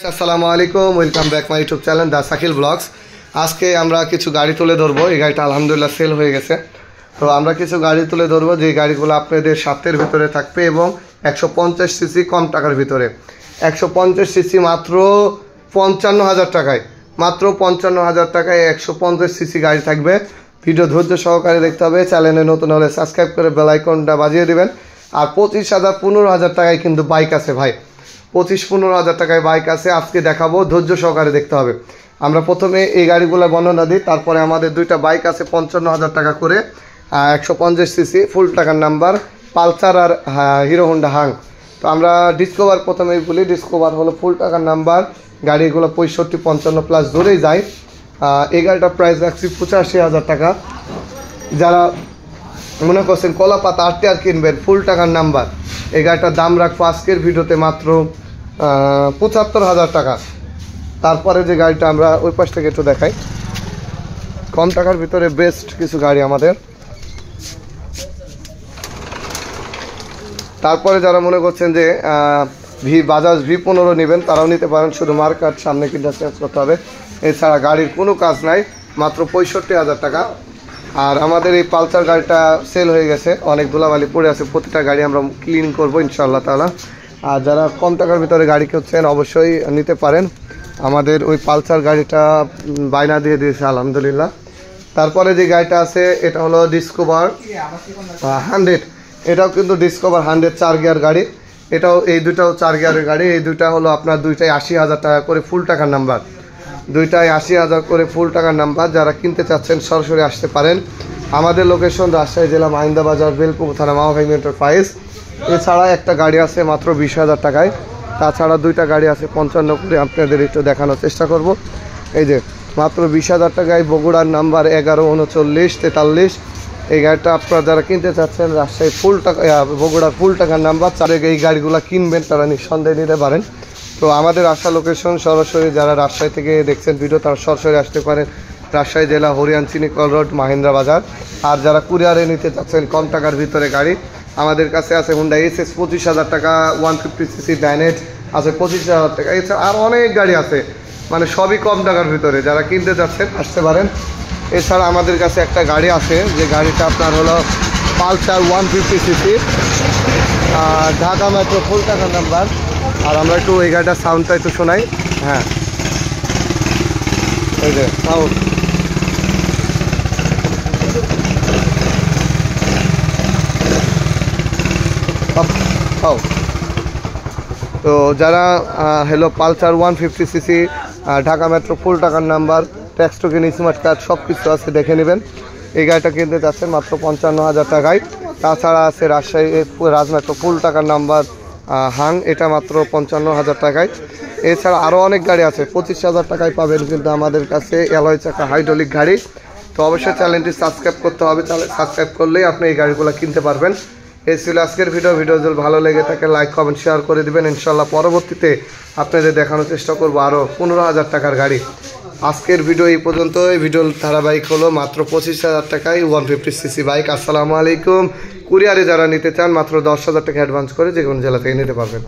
আসসালামু আলাইকুম, welcome back my YouTube channel the Shakil blogs. আজকে আমরা কিছু গাড়ি তুলে ধরবো। এই গাড়িটা আলহামদুলিল্লাহ সেল হয়ে গেছে। তো আমরা কিছু গাড়ি তুলে ধরবো যে গাড়িগুলো আপনাদের সাধ্যের ভিতরে থাকবে এবং 150 সিসি কম টাকার ভিতরে। 150 সিসি মাত্র 55,000 টাকায়, মাত্র 55,000 টাকায় 150 সিসি গাড়ি থাকবে। ভিডিও ধৈর্য সহকারে দেখতে হবে। চ্যানেলে নতুন হলে সাবস্ক্রাইব করে বেল আইকনটা বাজিয়ে দেবেন। আর 25,000 15,000 টাকায় কিন্তু বাইক আছে ভাই, 25-15,000 টাকায় বাইক আছে। আজকে দেখাবো, ধৈর্য সহকারে দেখতে হবে। আমরা প্রথমে এই গাড়িগুলো বর্ণনা দিই, তারপরে আমাদের দুইটা বাইক আছে 55,000 টাকা করে, 150 সিসি ফুল টাকার নাম্বার, পালসার আর হিরো হোন্ডা হাং। তো আমরা ডিসকভার প্রথমেই বলি, ডিসকভার হলো ফুল টাকার নাম্বার। গাড়িগুলো 65-55 প্লাস ধরেই যায়। এই গাড়িটার প্রাইস রাখছি 85,000 টাকা। যারা মনে করছেন কলা পাতা আটতে আর কিনবেন ফুল টাকার নাম্বার, এই গাড়িটার দাম রাখবো আজকের ভিডিওতে মাত্র 75,000 টাকা। তারপরে যে গাড়িটা আমরা ওই পাশ থেকে একটু দেখাই, কম টাকার ভিতরে বেস্ট কিছু গাড়ি আমাদের। তারপরে যারা মনে করছেন যে বাজাজ V15 নেবেন, তারাও নিতে পারেন। শুধু মার্কার সামনে কিন্তু চেঞ্জ করতে হবে, এছাড়া গাড়ির কোনো কাজ নাই, মাত্র 65,000 টাকা। আর আমাদের এই পালসার গাড়িটা সেল হয়ে গেছে, অনেক ধুলাবালি পড়ে আছে। প্রতিটা গাড়ি আমরা ক্লিন করবো ইনশাআল্লাহ তাআলা। আর যারা কম টাকার ভিতরে গাড়ি কিনছেন অবশ্যই নিতে পারেন। আমাদের ওই পালসার গাড়িটা বায়না দিয়ে দিয়েছে আলহামদুলিল্লাহ। তারপরে যে গাড়িটা আছে এটা হলো ডিসকভার 100। এটাও কিন্তু ডিসকভার 100 4 গিয়ার গাড়ি। এটাও এই দুটাও 4 গিয়ারের গাড়ি। এই দুইটা হলো আপনার দুইটাই 80,000 টাকা করে ফুল টাকার নাম্বার, দুইটাই 80,000 করে ফুল টাকার নাম্বার। যারা কিনতে চাচ্ছেন সরাসরি আসতে পারেন। আমাদের লোকেশন রাজশাহী জেলা মাহিন্দা বাজার, বেলপুকুর থানা, মাওয়া এন্টারপ্রাইজ। এছাড়া একটা গাড়ি আছে মাত্র 20,000 টাকায়। তাছাড়া দুইটা গাড়ি আছে 55 করে, আপনাদের একটু দেখানোর চেষ্টা করব। এই যে মাত্র 20,000 টাকায় বগুড়ার নাম্বার 113943। এই গাড়িটা আপনারা যারা কিনতে চাচ্ছেন রাজশাহী ফুল টাকা, বগুড়ার ফুল টাকার নাম্বার, তারা এই গাড়িগুলো কিনবেন, তারা নিঃসন্দেহে নিতে পারেন। তো আমাদের আসা লোকেশন সরাসরি, যারা রাজশাহী থেকে দেখছেন ভিডিও তারা সরাসরি আসতে পারেন। রাজশাহী জেলা হরিয়ান চিনিকল রোড, মাহিন্দ্রা বাজার। আর যারা কুরিয়ারে নিতে চাচ্ছেন কম টাকার ভিতরে গাড়ি, আমাদের কাছে আছে হুন্ডা এসএস 25,000 টাকা, 150 সিসি ডাইনেট আছে 25,000 টাকা। এছাড়া আর অনেক গাড়ি আছে, মানে সবই কম টাকার ভিতরে। যারা কিনতে চাচ্ছেন আসতে পারেন। এছাড়া আমাদের কাছে একটা গাড়ি আছে, যে গাড়িটা আপনার হলো পালসার 150 সিসি, ঢাকা মেট্রো ফুল টাকার নাম্বার। আর আমরা একটু এই গাড়িটার সাউন্ডটা একটু শোনাই। হ্যাঁ, এই যে সাউন্ড। তো যারা হলো পালসার 150 সিসি, ঢাকা মেট্রো ফুল টাকার number, tax token, smart card সব কিছু আছে, দেখে নেবেন। এই গাড়িটা কিনতে যাচ্ছেন মাত্র 55,000 টাকায়। তাছাড়া আছে রাজশাহী রাজমেট্রো ফুল টাকার নাম্বার হাং, এটা মাত্র 55,000 টাকায়। এছাড়া আরও অনেক গাড়ি আছে 25,000 টাকায় পাবেন কিন্তু আমাদের কাছে অ্যালয় চাকা হাইড্রোলিক গাড়ি। তো অবশ্যই চ্যানেলটি সাবস্ক্রাইব করতে হবে, সাবস্ক্রাইব করলেই আপনি এই গাড়িগুলো কিনতে পারবেন। এই ছিল আজকের ভিডিও যদি ভালো লেগে থাকে লাইক কমেন্ট শেয়ার করে দেবেন। ইনশাল্লাহ পরবর্তীতে আপনাদের দেখানোর চেষ্টা করবো আরও 15,000 টাকার গাড়ি। আজকের ভিডিও এই পর্যন্ত। এই ভিডিওর ধারাবাহিক হলো মাত্র 25,000 টাকায় 150 সিসি বাইক। আসসালামু আলাইকুম। কুরিয়ারে যারা নিতে চান মাত্র 10,000 টাকা অ্যাডভান্স করে যে কোনো জেলা থেকে নিতে পারবেন।